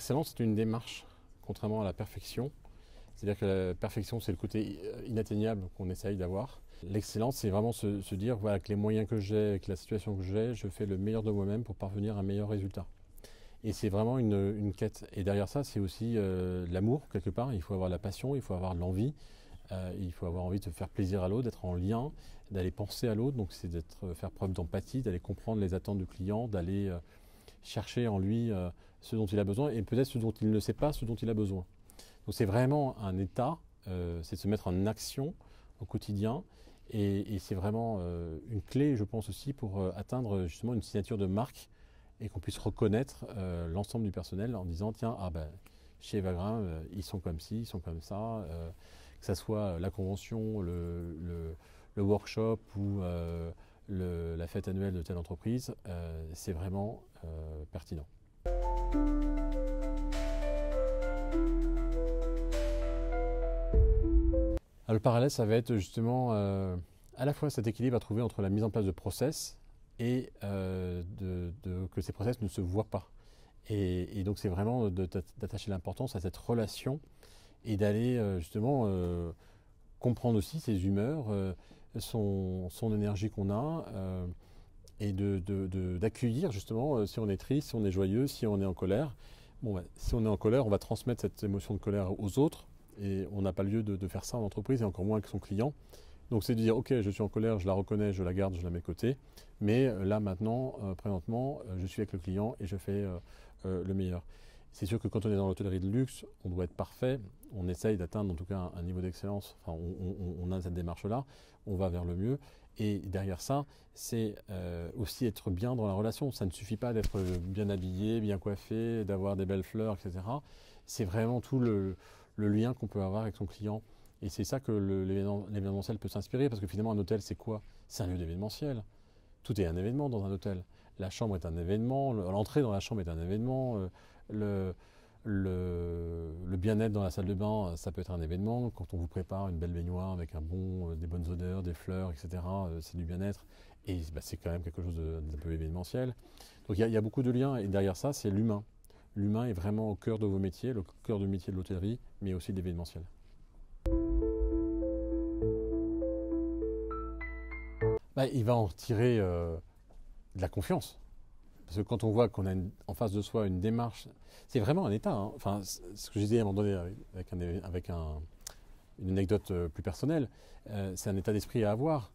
L'excellence, c'est une démarche, contrairement à la perfection. C'est-à-dire que la perfection, c'est le côté inatteignable qu'on essaye d'avoir. L'excellence, c'est vraiment se dire, voilà, avec les moyens que j'ai, avec la situation que j'ai, je fais le meilleur de moi-même pour parvenir à un meilleur résultat. Et c'est vraiment une quête. Et derrière ça, c'est aussi l'amour, quelque part. Il faut avoir la passion, il faut avoir de l'envie. Il faut avoir envie de faire plaisir à l'autre, d'être en lien, d'aller penser à l'autre. Donc c'est faire preuve d'empathie, d'aller comprendre les attentes du client, d'aller chercher en lui ce dont il a besoin et peut-être ce dont il ne sait pas, ce dont il a besoin. Donc c'est vraiment un état, c'est de se mettre en action au quotidien et c'est vraiment une clé, je pense aussi, pour atteindre justement une signature de marque et qu'on puisse reconnaître l'ensemble du personnel en disant tiens, ah ben, chez Evagram, ils sont comme ci, ils sont comme ça, que ce soit la convention, le workshop ou la fête annuelle de telle entreprise, c'est vraiment pertinent. Alors, le parallèle, ça va être justement à la fois cet équilibre à trouver entre la mise en place de process et que ces process ne se voient pas. Et donc c'est vraiment d'attacher l'importance à cette relation et d'aller justement comprendre aussi ses humeurs, son énergie qu'on a et d'accueillir justement si on est triste, si on est joyeux, si on est en colère. Bon, bah, si on est en colère, on va transmettre cette émotion de colère aux autres et on n'a pas lieu de faire ça en entreprise et encore moins avec son client. Donc c'est de dire ok, je suis en colère, je la reconnais, je la garde, je la mets de côté, mais là maintenant, présentement, je suis avec le client et je fais le meilleur. C'est sûr que quand on est dans l'hôtellerie de luxe, on doit être parfait, on essaye d'atteindre en tout cas un niveau d'excellence, enfin on a cette démarche-là, on va vers le mieux, et derrière ça, c'est aussi être bien dans la relation. Ça ne suffit pas d'être bien habillé, bien coiffé, d'avoir des belles fleurs, etc. C'est vraiment tout le lien qu'on peut avoir avec son client. Et c'est ça que l'événementiel peut s'inspirer, parce que finalement un hôtel c'est quoi? C'est un lieu d'événementiel. Tout est un événement dans un hôtel. La chambre est un événement, l'entrée dans la chambre est un événement, le bien-être dans la salle de bain, ça peut être un événement. Quand on vous prépare une belle baignoire avec des bonnes odeurs, des fleurs, etc., c'est du bien-être. Et bah, c'est quand même quelque chose d'un peu événementiel. Donc il y a beaucoup de liens, et derrière ça, c'est l'humain. L'humain est vraiment au cœur de vos métiers, le cœur du métier de l'hôtellerie, mais aussi de l'événementiel. Bah, il va en tirer de la confiance. Parce que quand on voit qu'on a en face de soi une démarche, c'est vraiment un état. Hein. Enfin, ce que j'ai dit à un moment donné avec une anecdote plus personnelle, c'est un état d'esprit à avoir.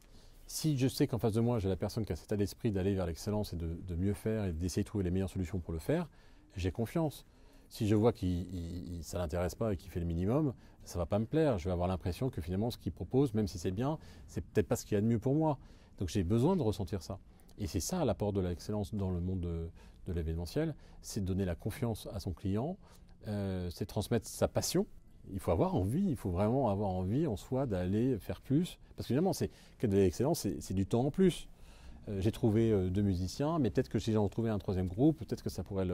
Si je sais qu'en face de moi, j'ai la personne qui a cet état d'esprit d'aller vers l'excellence et de mieux faire et d'essayer de trouver les meilleures solutions pour le faire, j'ai confiance. Si je vois que ça ne l'intéresse pas et qu'il fait le minimum, ça ne va pas me plaire. Je vais avoir l'impression que finalement, ce qu'il propose, même si c'est bien, c'est peut-être pas ce qu'il y a de mieux pour moi. Donc j'ai besoin de ressentir ça. Et c'est ça l'apport de l'excellence dans le monde de l'événementiel, c'est de donner la confiance à son client, c'est transmettre sa passion. Il faut avoir envie, il faut vraiment avoir envie en soi d'aller faire plus. Parce que finalement, que de l'excellence, c'est du temps en plus. J'ai trouvé 2 musiciens, mais peut-être que si j'en trouvais un 3e groupe, peut-être que ça pourrait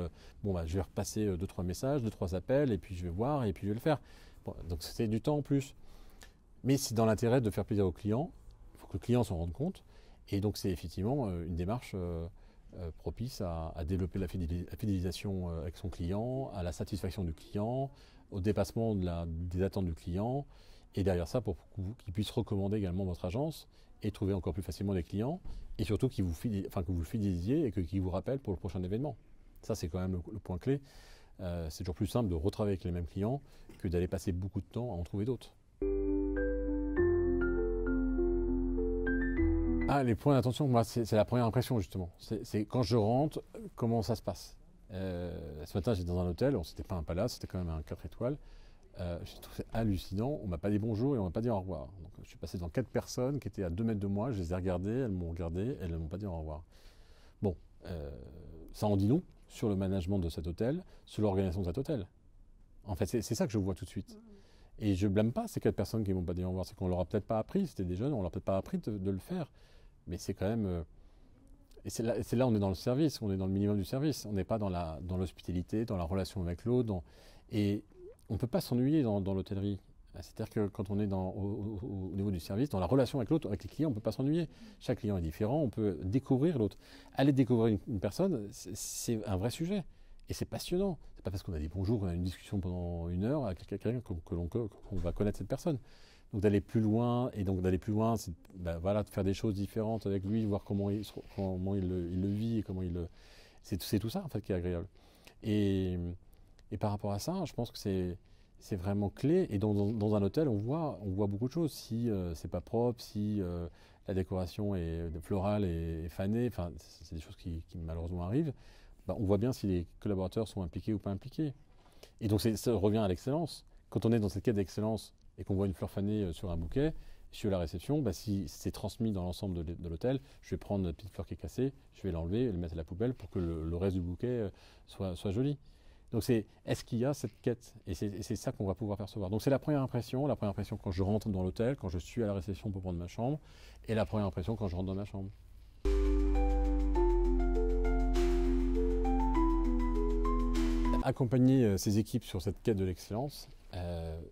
Bon, bah, je vais repasser 2-3 messages, 2-3 appels, et puis je vais voir, et puis je vais le faire. Bon, donc c'est du temps en plus. Mais c'est dans l'intérêt de faire plaisir au client, il faut que le client s'en rende compte. Et donc c'est effectivement une démarche propice à développer la fidélisation avec son client, à la satisfaction du client, au dépassement des attentes du client, et derrière ça pour qu'il puisse recommander également votre agence et trouver encore plus facilement les clients, et surtout que vous le fidélisiez et qu'il vous rappelle pour le prochain événement. Ça c'est quand même le point clé. C'est toujours plus simple de retravailler avec les mêmes clients que d'aller passer beaucoup de temps à en trouver d'autres. Ah, les points d'attention, moi, c'est la première impression, justement. C'est quand je rentre, comment ça se passe. Ce matin, j'étais dans un hôtel, c'était pas un palace, c'était quand même un 4 étoiles. J'ai trouvé hallucinant, on m'a pas dit bonjour et on m'a pas dit au revoir. Donc, je suis passé devant 4 personnes qui étaient à 2 mètres de moi, je les ai regardées, elles m'ont regardé, elles ne m'ont pas dit au revoir. Bon, ça en dit long sur le management de cet hôtel, sur l'organisation de cet hôtel. En fait, c'est ça que je vois tout de suite. Et je blâme pas ces 4 personnes qui ne m'ont pas dit au revoir, c'est qu'on leur a peut-être pas appris, c'était des jeunes, on leur a peut-être pas appris de le faire. Mais c'est quand même... et c'est là on est dans le service, on est dans le minimum du service. On n'est pas dans l'hospitalité, dans la relation avec l'autre. Et on ne peut pas s'ennuyer dans l'hôtellerie. C'est-à-dire que quand on est au niveau du service, dans la relation avec l'autre, avec les clients, on ne peut pas s'ennuyer. Chaque client est différent, on peut découvrir l'autre. Aller découvrir une personne, c'est un vrai sujet. Et c'est passionnant. C'est pas parce qu'on a dit bonjour, qu'on a une discussion pendant 1 heure avec quelqu'un qu'on va connaître cette personne. Donc d'aller plus loin, et donc d'aller plus loin, c'est voilà, de faire des choses différentes avec lui, voir comment il le vit, et c'est tout ça en fait qui est agréable. Et, et par rapport à ça, je pense que c'est vraiment clé. Et dans un hôtel, on voit beaucoup de choses. Si c'est pas propre, si la décoration est florale et fanée, enfin, c'est des choses qui malheureusement arrivent. On voit bien si les collaborateurs sont impliqués ou pas impliqués. Et donc ça revient à l'excellence. Quand on est dans cette quête d'excellence et qu'on voit une fleur fanée sur un bouquet, je suis à la réception, si c'est transmis dans l'ensemble de l'hôtel, je vais prendre la petite fleur qui est cassée, je vais l'enlever et le mettre à la poubelle pour que le reste du bouquet soit joli. Donc est-ce qu'il y a cette quête? Et c'est ça qu'on va pouvoir percevoir. Donc c'est la première impression quand je rentre dans l'hôtel, quand je suis à la réception pour prendre ma chambre, et la première impression quand je rentre dans ma chambre. Accompagner ces équipes sur cette quête de l'excellence,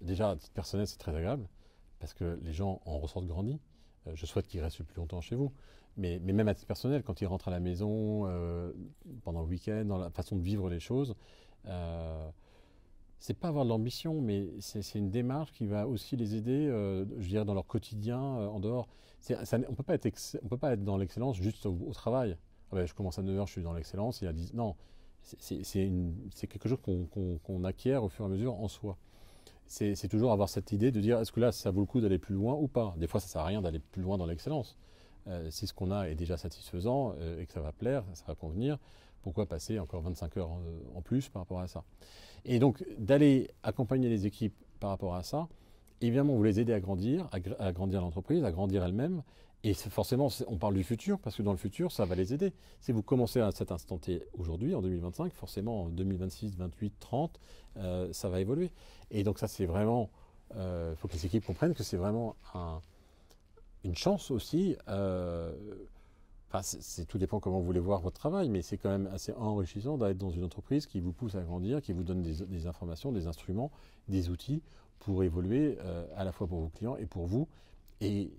déjà à titre personnel c'est très agréable, parce que les gens en ressortent grandis. Je souhaite qu'ils restent le plus longtemps chez vous. Mais même à titre personnel, quand ils rentrent à la maison, pendant le week-end, dans la façon de vivre les choses, c'est pas avoir de l'ambition, mais c'est une démarche qui va aussi les aider, je dirais, dans leur quotidien, en dehors. On peut pas être dans l'excellence juste au travail. Ah ben, je commence à 9h, je suis dans l'excellence, et à 10. Non, c'est quelque chose qu'on acquiert au fur et à mesure en soi. C'est toujours avoir cette idée de dire est-ce que là ça vaut le coup d'aller plus loin ou pas. Des fois ça sert à rien d'aller plus loin dans l'excellence. Si ce qu'on a est déjà satisfaisant et que ça va plaire, ça va convenir, pourquoi passer encore 25 heures en plus par rapport à ça? Et donc d'aller accompagner les équipes par rapport à ça, évidemment vous les aidez à grandir l'entreprise, à grandir elle-même. Et forcément, on parle du futur, parce que dans le futur, ça va les aider. Si vous commencez à cet instant T aujourd'hui, en 2025, forcément en 2026, 28, 30, ça va évoluer. Et donc ça, c'est vraiment, faut que les équipes comprennent que c'est vraiment une chance aussi. Tout dépend comment vous voulez voir votre travail, mais c'est quand même assez enrichissant d'être dans une entreprise qui vous pousse à grandir, qui vous donne des informations, des instruments, des outils pour évoluer à la fois pour vos clients et pour vous. Et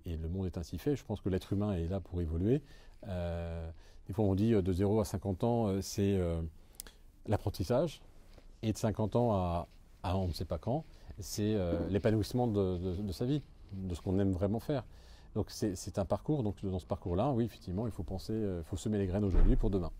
le monde est ainsi fait. Je pense que l'être humain est là pour évoluer. Des fois, on dit de 0 à 50 ans, c'est l'apprentissage. Et de 50 ans à on ne sait pas quand, c'est l'épanouissement de sa vie, de ce qu'on aime vraiment faire. Donc c'est un parcours. Donc dans ce parcours-là, oui, effectivement, il faut semer les graines aujourd'hui pour demain.